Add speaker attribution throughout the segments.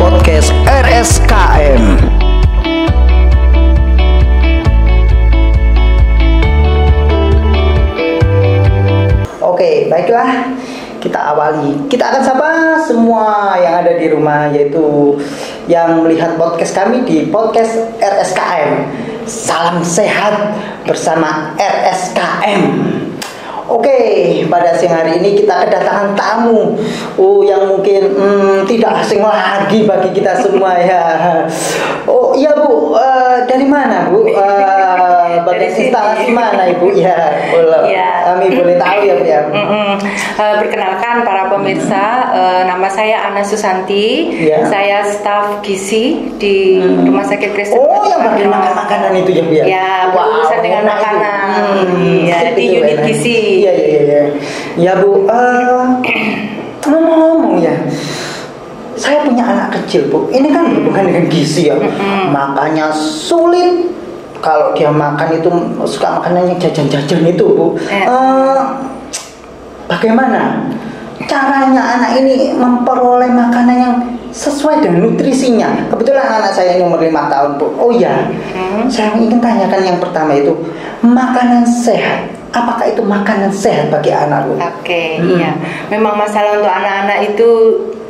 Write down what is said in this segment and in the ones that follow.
Speaker 1: podcast RSKM.
Speaker 2: Oke, baiklah. Kita awali. Kita akan sapa semua yang ada di rumah, yaitu yang melihat podcast kami di podcast RSKM. Salam sehat bersama RSKM. Oke, pada siang hari ini kita kedatangan tamu yang mungkin tidak asing lagi bagi kita semua ya. Oh iya Bu, dari mana Bu? Bagian instalasi mana Ibu? Ya, kami boleh tahu ya Bu ya.
Speaker 3: Perkenalkan para pemirsa, nama saya Ana Susanti. Saya staf gizi di Rumah Sakit Kristen.
Speaker 2: Oh, yang bagian makanan itu ya Bu ya?
Speaker 3: Ya, berurusan dengan makanan. Iya, di unit gizi.
Speaker 2: Iya. Ya Bu, ngomong ya, saya punya anak kecil Bu. Ini kan berhubungan dengan gizi ya. Makanya sulit kalau dia makan itu suka makanannya jajan-jajan itu Bu. Bagaimana caranya anak ini memperoleh makanan yang sesuai dengan nutrisinya? Kebetulan anak saya ini umur 5 tahun Bu. Oh iya, saya ingin tanyakan yang pertama itu makanan sehat. Apakah itu makanan sehat bagi anak Bu?
Speaker 3: Oke, iya. Memang masalah untuk anak-anak itu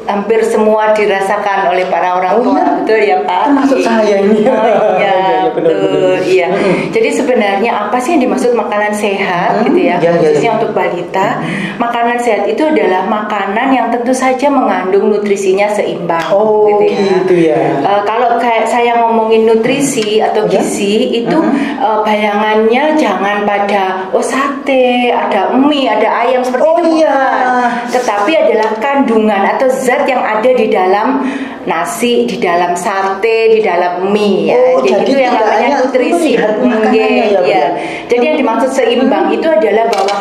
Speaker 3: hampir semua dirasakan oleh para orang tua, betul ya Pak?
Speaker 2: Termasuk saya ini.
Speaker 3: Betul. Iya. Jadi sebenarnya apa sih yang dimaksud makanan sehat, gitu ya? Khususnya untuk balita, makanan sehat itu adalah makanan yang tentu saja mengandung nutrisinya seimbang, gitu ya. Kalau kayak saya ngomongin nutrisi atau gizi itu bayangannya jangan pada sate, ada mie, ada ayam seperti itu. Tetapi adalah kandungan atau zat yang ada di dalam nasi, di dalam sate, di dalam mie ya. Jadi itu yang namanya nutrisi. Jadi yang dimaksud seimbang itu adalah bahwa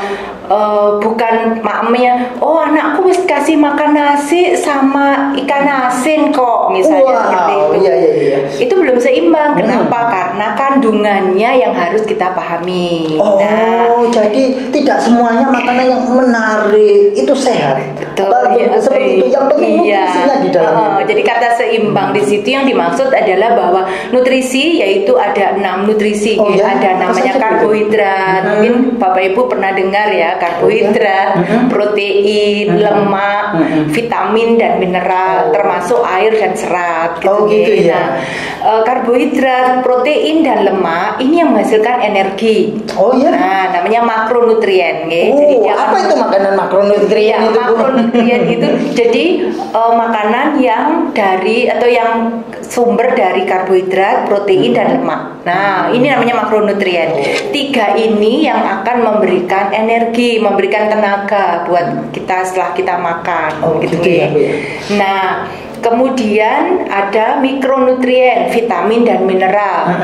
Speaker 3: bukan maknya anakku wis kasih makan nasi sama ikan asin kok misalnya seperti itu. Itu belum seimbang. Kenapa? Karena kandungannya yang harus kita pahami.
Speaker 2: Jadi tidak semuanya makanan yang menarik itu sehat.
Speaker 3: Betul.
Speaker 2: Seperti itu yang penting nutrisinya di dalamnya.
Speaker 3: Jadi kata seimbang di situ yang dimaksud adalah bahwa nutrisi yaitu ada 6 nutrisi. Ada namanya karbohidrat. Mungkin Bapak Ibu pernah dengar ya, karbohidrat, protein, lemak, vitamin dan mineral, termasuk air dan serat. Karbohidrat, protein dan lemak ini yang menghasilkan energi. Nah, namanya makronutrien. Jadi
Speaker 2: apa itu makanan makronutrien itu?
Speaker 3: Makronutrien itu jadi makanan yang dari atau yang sumber dari karbohidrat, protein dan lemak. Nah, ini namanya makronutrien. 3 ini yang akan memberikan energi, memberikan tenaga buat kita setelah kita makan. Nah, kemudian ada mikronutrien, vitamin dan mineral,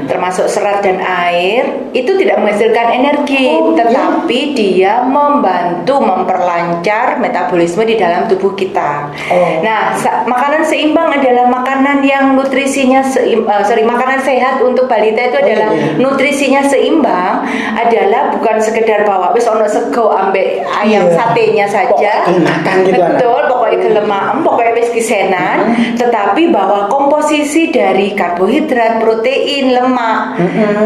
Speaker 3: termasuk serat dan air. Itu tidak menghasilkan energi, tetapi dia membantu memperlancar metabolisme di dalam tubuh kita. Nah, makanan seimbang adalah makanan yang nutrisinya makanan sehat untuk balita itu adalah nutrisinya seimbang, adalah bukan sekedar bawa wis ono sego ambek ayam satenya saja. Betul, pokoknya gelem pokoknya wis kisenan, tetapi bahwa komposisi dari karbohidrat, protein, lemak,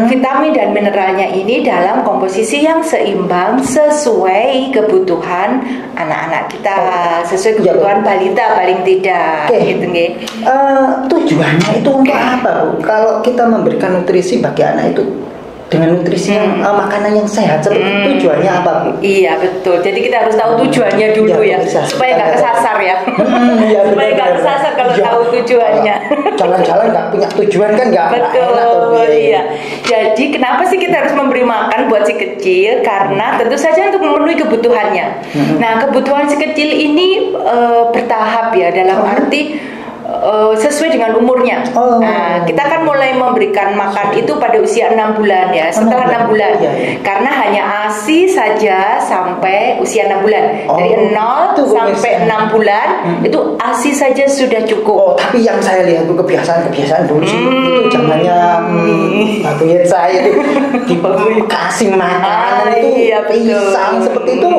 Speaker 3: vitamin dan mineralnya ini dalam komposisi yang seimbang sesuai kebutuhan anak-anak kita, sesuai kebutuhan balita paling tidak.
Speaker 2: Tujuannya itu untuk apa Bu? Kalau kita memberikan nutrisi bagi anak itu dengan nutrisi yang makanan yang sehat, seperti tujuannya apa Bu?
Speaker 3: Iya betul. Jadi kita harus tahu tujuannya dulu supaya nggak kesasar ya. Supaya nggak kesasar kalau tahu tujuannya.
Speaker 2: Jalan-jalan nggak punya tujuan kan nggak
Speaker 3: betul. Jadi kenapa sih kita harus memberi makan buat si kecil? Karena tentu saja untuk memenuhi kebutuhannya. Nah, kebutuhan si kecil ini bertahap ya, dalam arti sesuai dengan umurnya. Nah, kita kan mulai memberikan makan itu pada usia 6 bulan ya, setelah 6 bulan. Karena hanya ASI saja sampai usia 6 bulan. Dari 0 sampai 6 bulan itu ASI saja sudah cukup.
Speaker 2: Tapi yang saya lihat itu kebiasaan dulu sih itu zamannya bapaknya saya itu dikasih makanan itu pisang seperti itu.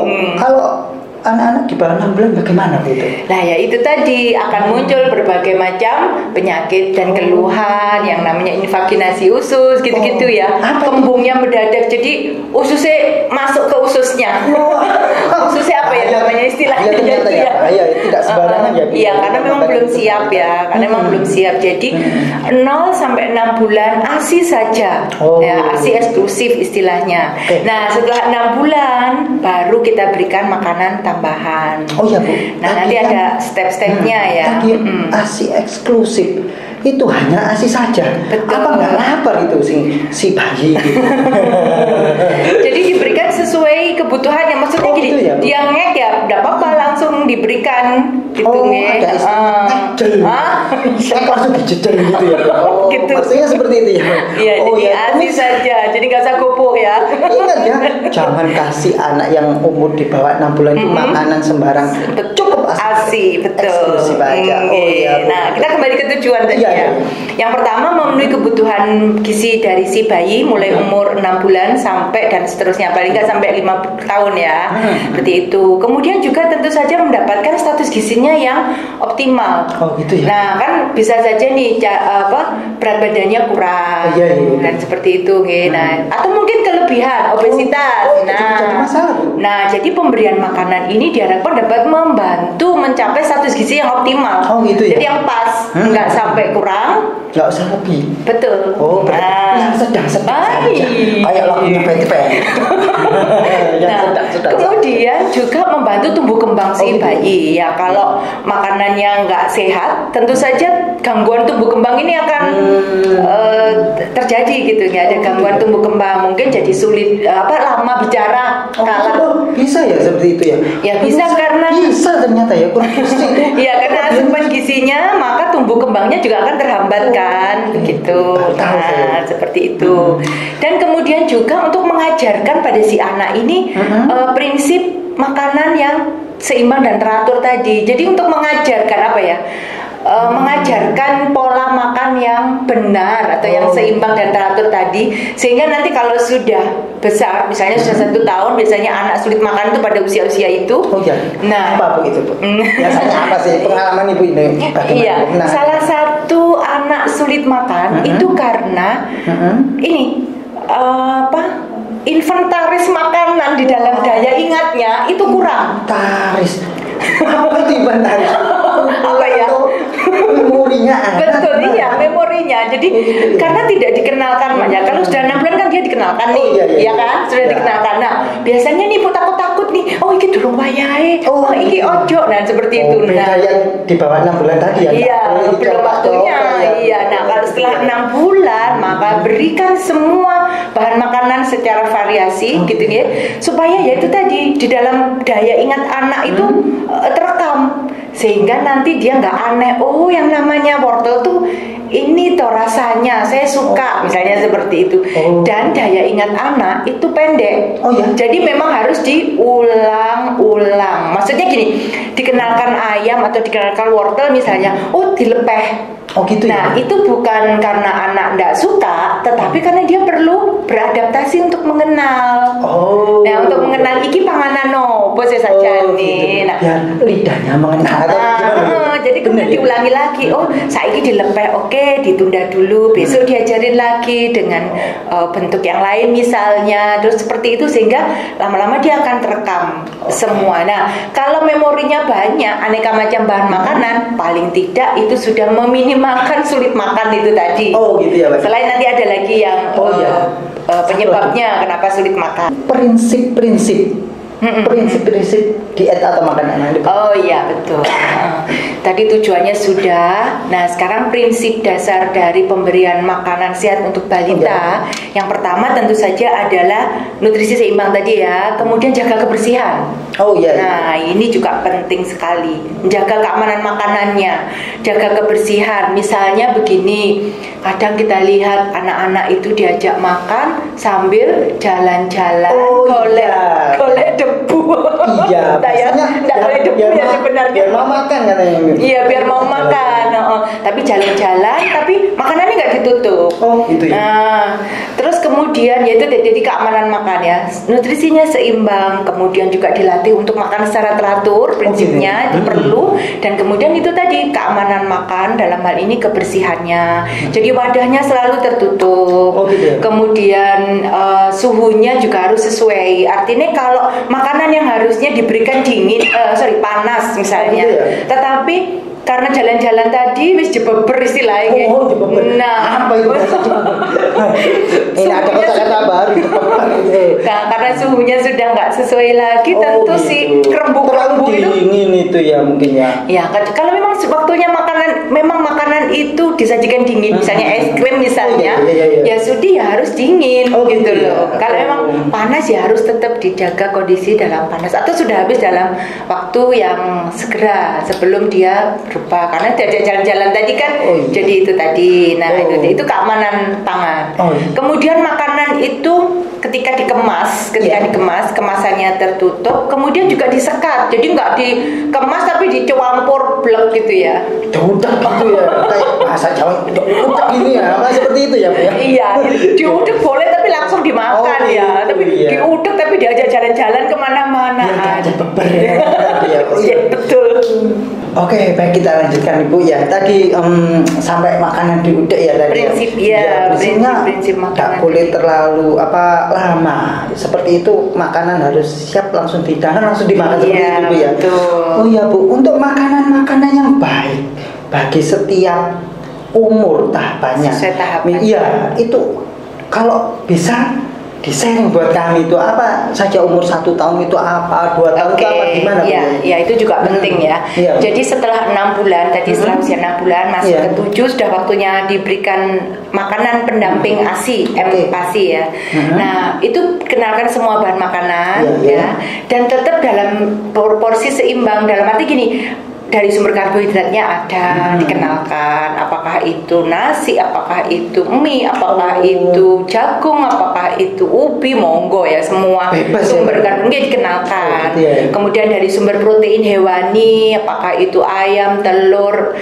Speaker 2: Kalau anak-anak di bawah 6 bulan bagaimana Bu itu?
Speaker 3: Nah ya itu tadi akan muncul berbagai macam penyakit dan keluhan yang namanya invaginasi usus gitu-gitu ya. Kembungnya mendadak jadi ususnya masuk ke ususnya. Ususnya apa ya namanya istilahnya
Speaker 2: ternyata ya. Iya, tidak sembarangan ya.
Speaker 3: Iya, karena memang belum siap ya. Karena memang belum siap. Jadi 0 sampai 6 bulan ASI saja. Ya, ASI eksklusif istilahnya. Nah, setelah 6 bulan baru kita berikan makanan tambahan.
Speaker 2: Oh iya Bu.
Speaker 3: Nah nanti ada step-stepnya ya.
Speaker 2: Tadi ASI eksklusif itu hanya ASI saja.
Speaker 3: Betul.
Speaker 2: Apa nggak lapar itu si bayi?
Speaker 3: Jadi diberikan sesuai kebutuhannya. Maksudnya gini,
Speaker 2: gitu ya,
Speaker 3: dia ngek ya, tidak apa-apa langsung diberikan gitu ngek.
Speaker 2: Ada istilah langsung dijedel gitu ya.
Speaker 3: Gitu.
Speaker 2: Maksudnya seperti itu ya.
Speaker 3: Iya, jadi ASI saja. Jadi nggak usah gopoh ya.
Speaker 2: Ingat ya, jangan kasih anak yang umur di bawah 6 bulan itu makanan sembarang. Cukup
Speaker 3: ASI, betul.
Speaker 2: Eksklusif aja.
Speaker 3: Nah, kita kembali ke tujuan tadi ya. Yang pertama memenuhi kebutuhan gizi dari si bayi mulai umur 6 bulan sampai dan seterusnya, paling nggak sampai 5 tahun ya. Seperti itu. Kemudian juga tentu saja mendapatkan status gizinya yang optimal.
Speaker 2: Oh gitu ya.
Speaker 3: Nah, kan bisa saja nih berat badannya kurang. Dan seperti itu Nah, atau mungkin kelebihan obesitas. Nah, jadi pemberian makanan ini diharapkan dapat membantu mencapai status gizi yang optimal.
Speaker 2: Oh gitu ya.
Speaker 3: Jadi yang pas, nggak sampai kurang,
Speaker 2: nggak usah lebih.
Speaker 3: betul.
Speaker 2: Oh, berarti yang sedang-sedang saja. Kayak lagunya Betty Pan.
Speaker 3: Kemudian juga membantu tumbuh kembang si bayi. Ya, kalau makanannya nggak sehat, tentu saja gangguan tumbuh kembang ini akan terjadi gitu ya. Ada gangguan tumbuh kembang, mungkin jadi sulit lama bicara.
Speaker 2: Bisa ya seperti itu ya?
Speaker 3: Ya bisa karena
Speaker 2: ternyata ya kurang gizi itu.
Speaker 3: Iya, karena asupan gizinya maka tumbuh kembangnya juga akan terhambat kan, begitu. Nah, seperti itu. Dan kemudian juga untuk mengajarkan pada si anak ini prinsip makanan yang seimbang dan teratur tadi. Jadi untuk mengajarkan apa ya? Mengajarkan pola makan yang benar atau yang seimbang dan teratur tadi, sehingga nanti kalau sudah besar, misalnya sudah 1 tahun, biasanya anak sulit makan itu pada usia-usia itu. Nah,
Speaker 2: apa Bu itu Bu? Biasanya apa sih pengalaman Ibu ini?
Speaker 3: Iya, salah satu anak sulit makan itu karena ini inventaris makanan di dalam daya ingatnya itu kurang.
Speaker 2: Inventaris. Apa itu inventaris?
Speaker 3: Apa ya?
Speaker 2: Memorinya.
Speaker 3: Betul, iya, memorinya. Jadi karena tidak dikenalkan banyak. Kalau sudah 6 bulan kan dia dikenalkan nih, ya kan? Sudah dikenalkan. Nah, biasanya nih takut-takut nih. Oh, iki durung wayahe. Oh, iki ojo. Nah, seperti itu.
Speaker 2: Nah, yang di bawah 6 bulan tadi ya.
Speaker 3: Iya, belum waktunya. Iya. Nah, kalau setelah 6 bulan maka berikan semua bahan makanan secara variasi gitu ya. Supaya ya itu tadi di dalam daya ingat anak itu terekam, sehingga nanti dia nggak aneh. Oh, yang namanya wortel tuh ini toh rasanya saya suka, misalnya seperti itu. Dan daya ingat anak itu pendek. Jadi memang harus diulang-ulang. Maksudnya gini, dikenalkan ayam atau dikenalkan wortel misalnya, dilepeh.
Speaker 2: Gitu
Speaker 3: nah, itu bukan karena anak nggak suka, tetapi karena dia perlu beradaptasi untuk mengenal. Nah, untuk mengenal iki panganan bos saja nih. Nah,
Speaker 2: biar lidahnya mengenal.
Speaker 3: Jadi kemudian diulangi lagi. Saiki dilepeh, ditunda dulu. Besok diajarin lagi dengan bentuk yang lain misalnya. Terus seperti itu sehingga lama-lama dia akan terekam semua. Nah, kalau memorinya banyak, aneka macam bahan makanan, paling tidak itu sudah meminimalkan sulit makan itu tadi.
Speaker 2: Gitu ya, Pak.
Speaker 3: Selain nanti ada lagi yang penyebabnya kenapa sulit makan.
Speaker 2: Prinsip-prinsip diet atau makanan.
Speaker 3: Iya, betul. Tadi tujuannya sudah. Nah, sekarang prinsip dasar dari pemberian makanan sehat untuk balita. Yang pertama tentu saja adalah nutrisi seimbang tadi ya. Kemudian jaga kebersihan. Nah, ini juga penting sekali. Jaga keamanan makanannya, jaga kebersihan. Misalnya begini, kadang kita lihat anak-anak itu diajak makan sambil jalan-jalan, golek debu.
Speaker 2: Iya, biasanya
Speaker 3: nggak boleh debu ya sebenarnya.
Speaker 2: Biar mau makan katanya.
Speaker 3: Iya, biar mau makan. Tapi jalan-jalan, tapi makanannya nggak ditutup.
Speaker 2: Oh, gitu ya.
Speaker 3: Nah, terus kemudian yaitu jadi keamanan makan ya. Nutrisinya seimbang, kemudian juga dilatih untuk makan secara teratur, prinsipnya itu perlu. Dan kemudian itu tadi keamanan makan dalam hal ini kebersihannya. Jadi wadahnya selalu tertutup.
Speaker 2: Oh, gitu ya.
Speaker 3: Kemudian suhunya juga harus sesuai. Artinya kalau makanan yang harusnya diberikan panas misalnya,
Speaker 2: Oh, gitu ya.
Speaker 3: tetapi karena jalan-jalan tadi wis jebeber istilahnya.
Speaker 2: Oh, jebeber.
Speaker 3: Nah,
Speaker 2: Apa itu bahasa jebeber? Ini ada kata-kata baru jebeber.
Speaker 3: Nah, karena suhunya sudah nggak sesuai lagi, tentu
Speaker 2: gitu.
Speaker 3: si kerembuk-kerembuk itu.
Speaker 2: Dingin itu ya mungkin ya.
Speaker 3: Ya, kalau memang waktunya makanan itu disajikan dingin, misalnya es krim misalnya,
Speaker 2: iya.
Speaker 3: ya sudah ya harus dingin gitu
Speaker 2: ya.
Speaker 3: loh. Kalau memang panas ya harus tetap dijaga kondisi dalam panas atau sudah habis dalam waktu yang segera sebelum dia berubah. Karena diajak jalan-jalan tadi kan, jadi itu tadi. Nah, itu keamanan pangan. Kemudian makanan itu ketika dikemas, kemasannya tertutup, kemudian juga disekat. Jadi nggak dikemas tapi dicampur blek gitu ya.
Speaker 2: Diudak gitu ya, kayak bahasa Jawa diudak gini ya, seperti itu ya Bu ya.
Speaker 3: Iya, diudak boleh tapi langsung dimakan ya. Tapi diudak tapi diajak jalan-jalan kemana-mana.
Speaker 2: Aja beber ya.
Speaker 3: Iya, betul.
Speaker 2: Oke, baik kita lanjutkan Ibu ya. Tadi sampai makanan diudek ya tadi.
Speaker 3: Prinsip makanan.
Speaker 2: Tak boleh terlalu lama. Seperti itu makanan harus siap langsung didahkan langsung dimakan seperti itu Bu ya.
Speaker 3: Betul.
Speaker 2: Oh iya Bu, untuk makanan-makanan yang baik bagi setiap umur tahapannya.
Speaker 3: Sesuai tahapan.
Speaker 2: Iya, itu kalau bisa di-sharing buat kami itu apa saja umur 1 tahun itu apa, 2 tahun itu apa gimana?
Speaker 3: Ya itu juga penting ya. Jadi setelah 6 bulan tadi setelah usia 6 bulan masuk ke 7 sudah waktunya diberikan makanan pendamping ASI, MPASI ya. Nah itu kenalkan semua bahan makanan ya dan tetap dalam porsi seimbang dalam arti gini. Dari sumber karbohidratnya ada dikenalkan, apakah itu nasi, apakah itu mie, apakah itu jagung, apakah itu ubi, monggo ya semua
Speaker 2: bebas
Speaker 3: sumber karbohidrat dikenalkan. Kemudian dari sumber protein hewani, apakah itu ayam, telur,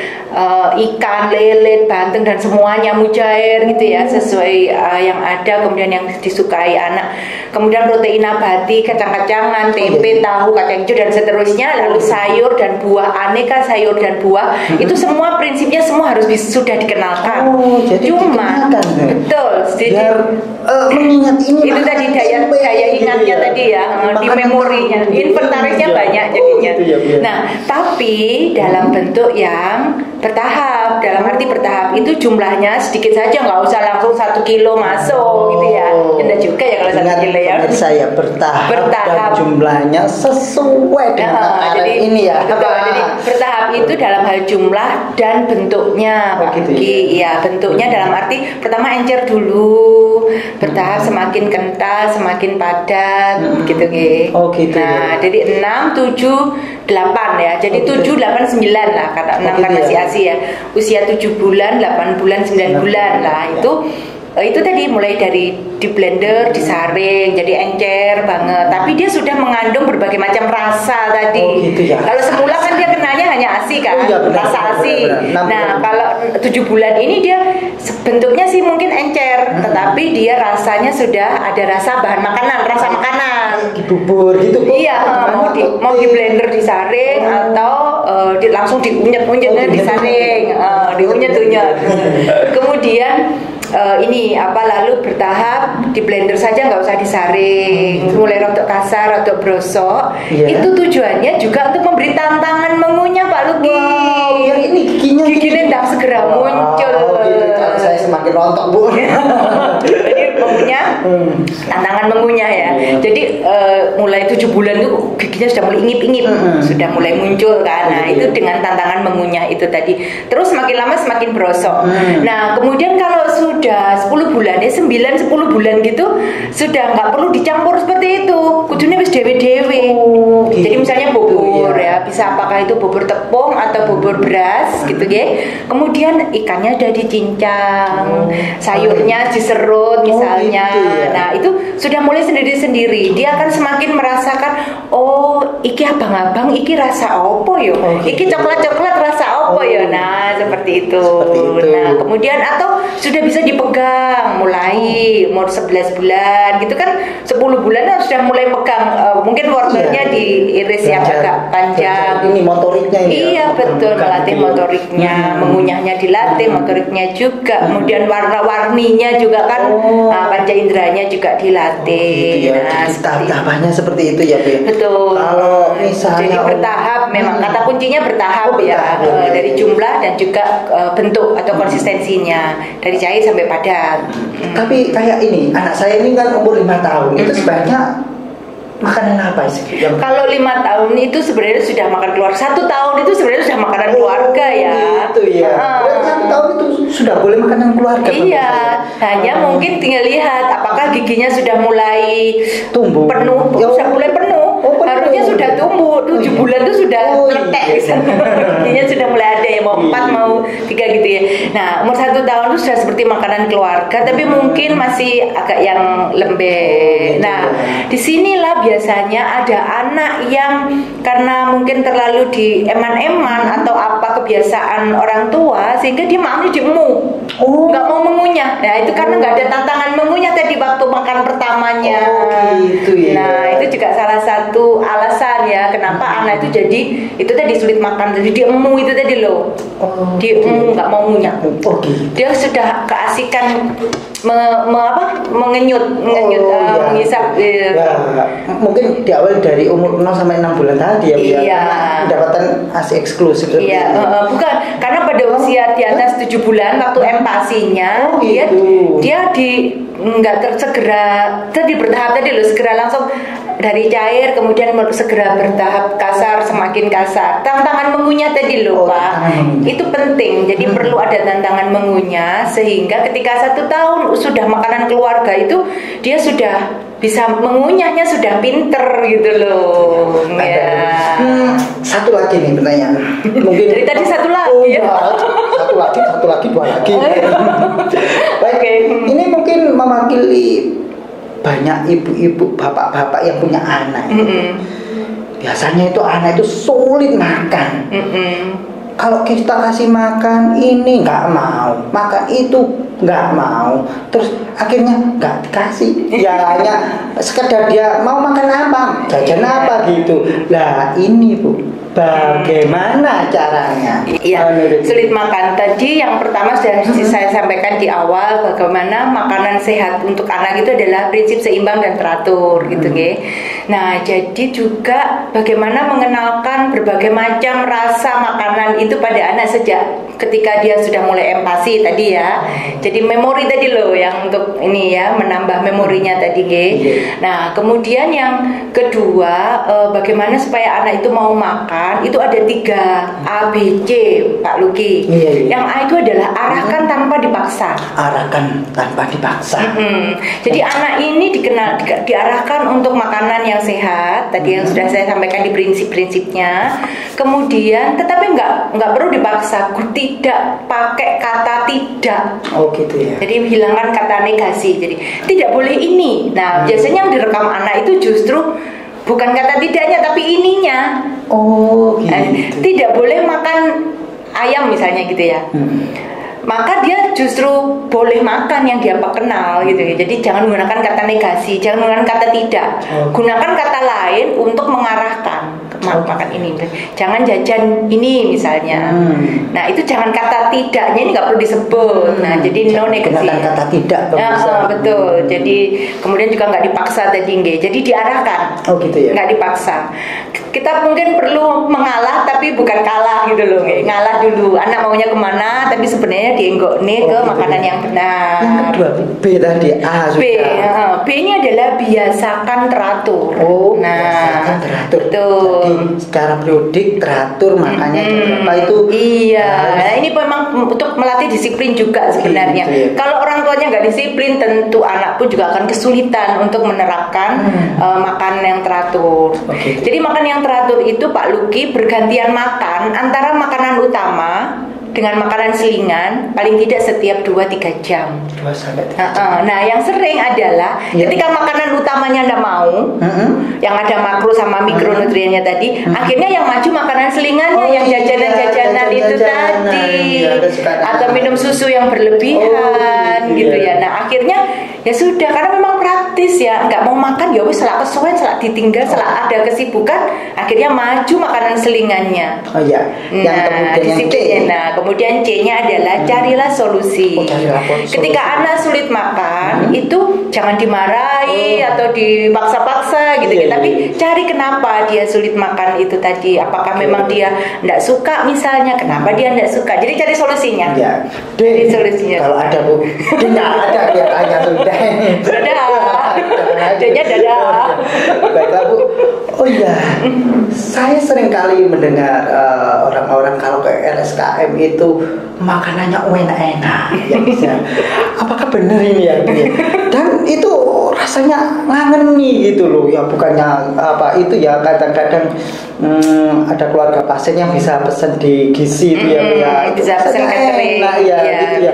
Speaker 3: ikan, lele, banteng dan semuanya mujair gitu ya sesuai yang ada. Kemudian yang disukai anak. Kemudian protein nabati, kacang-kacangan, tempe, tahu, kacang hijau dan seterusnya. Lalu sayur dan buah aneka sayur dan buah itu semua prinsipnya semua harus sudah dikenalkan.
Speaker 2: Jadi
Speaker 3: cuma betul. Jadi
Speaker 2: mengingat ini
Speaker 3: itu tadi daya ingatnya tadi ya di memorinya, inventarisnya banyak jadinya. Nah, tapi dalam bentuk yang bertahap, dalam arti bertahap itu jumlahnya sedikit saja, nggak usah langsung 1 kilo masuk gitu ya. Tidak juga ya kalau 1 kilo ya.
Speaker 2: Saya bertahap dan jumlahnya sesuai dengan
Speaker 3: jadi,
Speaker 2: ini ya.
Speaker 3: Jadi bertahap itu dalam hal jumlah dan bentuknya, Pak Ugi. Ya, bentuknya dalam arti pertama encer dulu, bertahap semakin kental, semakin padat, gitu gitu. Nah, jadi 6, 7, 8 ya. Jadi 7, 8, 9 lah kata 6 kan masih ASI ya. Usia 7 bulan, 8 bulan, 9 bulan lah itu tadi mulai dari di blender, disaring, jadi encer banget. Tapi dia sudah mengandung berbagai macam rasa tadi. Kalau semula kan dia kenanya hanya ASI kan, rasa ASI. Nah, kalau 7 bulan ini dia bentuknya sih mungkin encer, tetapi dia rasanya sudah ada rasa bahan makanan, rasa makanan.
Speaker 2: Di bubur gitu.
Speaker 3: Iya, mau di blender disaring atau langsung diunyet-unyetnya disaring, diunyet-unyet. Kemudian lalu bertahap di blender saja, nggak usah disaring, mulai rotok kasar, rotok brosok. Itu tujuannya juga untuk memberi tantangan mengunyah Pak Luki.
Speaker 2: Yang ini giginya
Speaker 3: tidak segera muncul.
Speaker 2: Kalau saya semakin rontok Bu.
Speaker 3: Jadi mengunyah, tantangan mengunyah ya. Jadi mulai 7 bulan itu giginya sudah mulai ingip-ingip, sudah mulai muncul kan. Nah itu dengan tantangan mengunyah itu tadi. Terus semakin lama semakin brosok. Nah kemudian kalau sudah 10 bulan ya 9-10 bulan gitu sudah nggak perlu dicampur seperti itu, kudunya wis dewe-dewe. Jadi misalnya bubur ya bisa apakah itu bubur tepung atau bubur beras gitu ya. Kemudian ikannya udah dicincang, sayurnya diserut misalnya.
Speaker 2: Gitu ya.
Speaker 3: Nah itu sudah mulai sendiri-sendiri. Dia akan semakin merasakan, oh iki abang-abang iki rasa opo yo, iki coklat-coklat rasa opo yo. Nah seperti itu. Nah kemudian atau sudah bisa dipegang mulai umur 11 bulan gitu kan, 10 bulan sudah mulai pegang, mungkin wortelnya diiris yang agak panjang.
Speaker 2: Ini motoriknya ini.
Speaker 3: Iya betul, melatih motoriknya, mengunyahnya dilatih, motoriknya juga, kemudian warna-warninya juga kan, panca inderanya juga dilatih.
Speaker 2: Gitu ya.
Speaker 3: Nah,
Speaker 2: tahap-tahapannya seperti itu ya, Bu.
Speaker 3: Betul.
Speaker 2: Kalau misalnya
Speaker 3: jadi bertahap, memang kata kuncinya bertahap ya, dari jumlah dan juga bentuk atau konsistensinya, dari cair sampai padat.
Speaker 2: Tapi kayak ini, anak saya ini kan umur 5 tahun, itu sebanyak makanan apa sih?
Speaker 3: Kalau 5 tahun itu sebenarnya sudah makan keluarga. 1 tahun itu sebenarnya sudah makanan keluarga ya.
Speaker 2: Itu ya. 1 tahun itu sudah boleh makanan keluarga.
Speaker 3: Iya. Hanya mungkin tinggal lihat apakah giginya sudah mulai
Speaker 2: tumbuh
Speaker 3: penuh, sudah mulai penuh. Harusnya sudah tumbuh. 7 bulan itu sudah meletek. Giginya sudah mulai ada ya, mau 4 mau 3 gitu ya. Nah, umur 1 tahun itu sudah seperti makanan keluarga, tapi mungkin masih agak yang lembek. Nah, disinilah biasanya ada anak yang karena mungkin terlalu di eman-eman atau apa kebiasaan orang tua sehingga dia maunya diemu, nggak mau mengunyah. Nah itu karena nggak ada tantangan mengunyah tadi waktu makan pertamanya.
Speaker 2: Gitu ya.
Speaker 3: Nah itu juga salah satu alasan ya kenapa anak itu jadi itu tadi sulit makan, jadi diemu itu tadi loh. Diemu nggak mau ngunyah. Dia sudah keasikan mengenyut, mengisap.
Speaker 2: Mungkin di awal dari umur 0 sampai 6 bulan tadi ya,
Speaker 3: iya.
Speaker 2: Mendapatkan ASI eksklusif.
Speaker 3: Iya, bukan karena pada usia di atas 7 bulan waktu empasinya dia nggak segera tadi bertahap tadi loh, segera langsung dari cair kemudian segera bertahap kasar, semakin kasar. Tantangan mengunyah tadi loh Pak, itu penting. Jadi perlu ada tantangan mengunyah sehingga ketika 1 tahun sudah makanan keluarga itu dia sudah bisa mengunyahnya, sudah pinter gitu loh. Ya.
Speaker 2: Satu lagi nih pertanyaan. Mungkin
Speaker 3: dari tadi satu lagi ya.
Speaker 2: Satu lagi, 2 lagi. Baik, ini mungkin mewakili banyak ibu-ibu, bapak-bapak yang punya anak. Biasanya itu anak itu sulit makan. Kalau kita kasih makan ini nggak mau, makan itu nggak mau, terus akhirnya nggak dikasih. Ya hanya sekedar dia mau makan apa, jajan apa gitu. Lah ini Bu, bagaimana caranya?
Speaker 3: Iya, sulit makan. Tadi yang pertama sudah saya sampaikan di awal bagaimana makanan sehat untuk anak itu adalah prinsip seimbang dan teratur gitu ya. Nah, jadi juga bagaimana mengenalkan berbagai macam rasa makanan itu pada anak sejak ketika dia sudah mulai empati tadi ya. Jadi memori tadi loh yang untuk ini ya, menambah memorinya tadi ya. Nah, kemudian yang kedua bagaimana supaya anak itu mau makan, itu ada 3 A, B, C Pak Luki. Yang A itu adalah arahkan tanpa dipaksa.
Speaker 2: Arahkan tanpa dipaksa.
Speaker 3: Jadi anak ini diarahkan untuk makanan yang sehat tadi yang sudah saya sampaikan di prinsip-prinsipnya. Kemudian tetapi nggak perlu dipaksa, tidak pakai kata tidak.
Speaker 2: Gitu ya.
Speaker 3: Jadi hilangkan kata negasi. Jadi tidak boleh ini. Nah biasanya yang direkam anak itu justru bukan kata tidaknya tapi ininya. Gitu. Tidak boleh makan ayam misalnya gitu ya. Maka dia justru boleh makan yang dia kenal gitu ya. Jadi jangan menggunakan kata negasi, jangan menggunakan kata tidak. Gunakan kata lain untuk mengarahkan makan ini. Jangan jajan ini misalnya. Nah itu jangan kata tidaknya ini nggak perlu disebut. Nah jadi no negasi.
Speaker 2: Gunakan kata tidak.
Speaker 3: Betul. Jadi kemudian juga nggak dipaksa tadi nggih. Jadi diarahkan.
Speaker 2: Gitu ya.
Speaker 3: Nggak dipaksa. Kita mungkin perlu mengalah tapi bukan kalah gitu loh, ngalah dulu. Anak maunya kemana, tapi sebenarnya dienggok nih ke makanan yang benar.
Speaker 2: Yang kedua B tadi A
Speaker 3: B, B ini adalah biasakan teratur.
Speaker 2: Biasakan teratur.
Speaker 3: Betul.
Speaker 2: Jadi secara periodik teratur makanya apa itu?
Speaker 3: Iya. Nah, ini memang untuk melatih disiplin juga sebenarnya.
Speaker 2: Gitu ya.
Speaker 3: Kalau orang tuanya nggak disiplin, tentu anak pun juga akan kesulitan untuk menerapkan makan yang teratur. Jadi makan yang teratur itu Pak Luki bergantian makan antara makanan utama dengan makanan selingan paling tidak setiap 2-3 jam.
Speaker 2: 2-3 jam.
Speaker 3: Nah, yang sering adalah ketika makanan utamanya ndak mau, yang ada makro sama mikronutriennya tadi, akhirnya yang maju makanan selingannya, yang jajanan-jajanan itu tadi, atau minum susu yang berlebihan, gitu ya. Nah, akhirnya ya sudah, karena memang praktis ya, nggak mau makan ya wis selak kesuwen, selak ditinggal, selak ada kesibukan, akhirnya maju makanan selingannya.
Speaker 2: Yang kemudian
Speaker 3: kemudian C-nya adalah carilah solusi. Ketika anak sulit makan, itu jangan dimarahi atau dipaksa-paksa gitu, tapi cari kenapa dia sulit makan itu tadi. Apakah memang dia tidak suka misalnya, kenapa dia tidak suka. Jadi cari solusinya. Cari solusinya.
Speaker 2: Kalau ada Bu, tidak ada dia tanya sudah.
Speaker 3: Jadinya dadah.
Speaker 2: Baiklah Bu. Oh iya, saya sering kali mendengar orang-orang kalau ke RSKM itu makanannya enak-enak ya. Apakah benar ini ya? Dan itu rasanya ngangeni gitu loh ya, bukannya apa itu ya, kadang-kadang ada keluarga pasien yang bisa pesan di gizi itu ya,
Speaker 3: bisa pesan catering
Speaker 2: ya, gitu ya.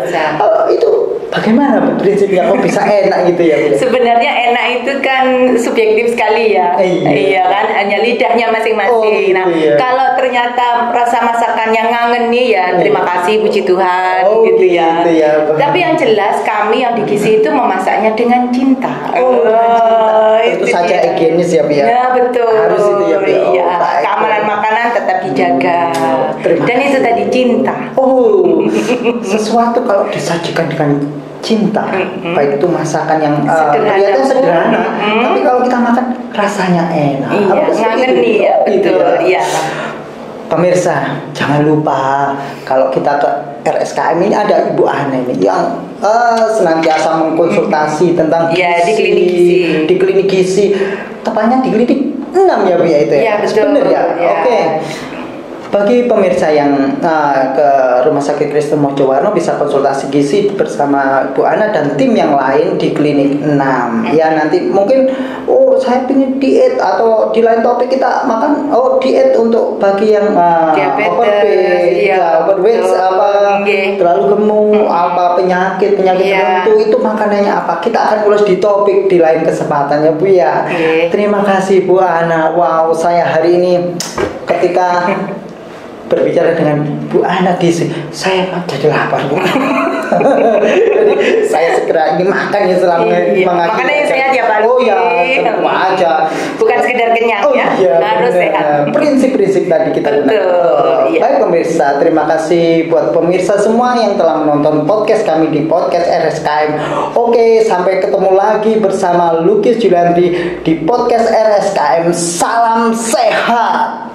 Speaker 2: Itu bagaimana prinsipnya kok bisa enak gitu ya?
Speaker 3: Sebenarnya enak itu kan subjektif sekali ya. Iya kan, hanya lidahnya masing-masing. Nah, kalau ternyata rasa masakan yang ngangeni ya, terima kasih, puji Tuhan gitu ya. Tapi yang jelas kami yang di gizi itu memasaknya dengan cinta.
Speaker 2: Itu saja higienis ya, Pia.
Speaker 3: Ya, betul.
Speaker 2: Harus itu ya, Pia.
Speaker 3: Iya. Keamanan makanan tetap dijaga. Dan itu tadi cinta.
Speaker 2: Sesuatu kalau disajikan dengan cinta, baik itu masakan yang kelihatan sederhana, tapi kalau kita makan rasanya enak.
Speaker 3: Ngangeni ya, betul. Iya.
Speaker 2: Pemirsa, jangan lupa kalau kita ke RSKM ini ada Ibu Ana ini yang senantiasa mengkonsultasi tentang gizi, di klinik gizi, tepatnya di klinik 6 ya Bu ya itu ya.
Speaker 3: Iya, betul.
Speaker 2: Benar ya. Oke. Bagi pemirsa yang ke Rumah Sakit Kristen Mojowarno bisa konsultasi gizi bersama Bu Ana dan tim yang lain di klinik 6. Ya nanti mungkin saya ingin diet atau di lain topik kita makan diet untuk bagi yang overweight apa terlalu gemuk apa penyakit tertentu itu makanannya apa, kita akan ulas di topik di lain kesempatan ya Bu ya. Terima kasih Bu Ana. Wow, saya hari ini ketika berbicara dengan Bu Ana di sini, saya jadi lapar Bu. Jadi saya segera ingin makan ya selama
Speaker 3: makannya yang sehat ya Pak.
Speaker 2: Oh ya, tentu aja.
Speaker 3: Bukan sekedar kenyang ya, harus sehat.
Speaker 2: Prinsip-prinsip tadi kita
Speaker 3: betul.
Speaker 2: Baik pemirsa, terima kasih buat pemirsa semua yang telah menonton podcast kami di podcast RSKM. Oke, sampai ketemu lagi bersama Lukis Julianti di podcast RSKM. Salam sehat.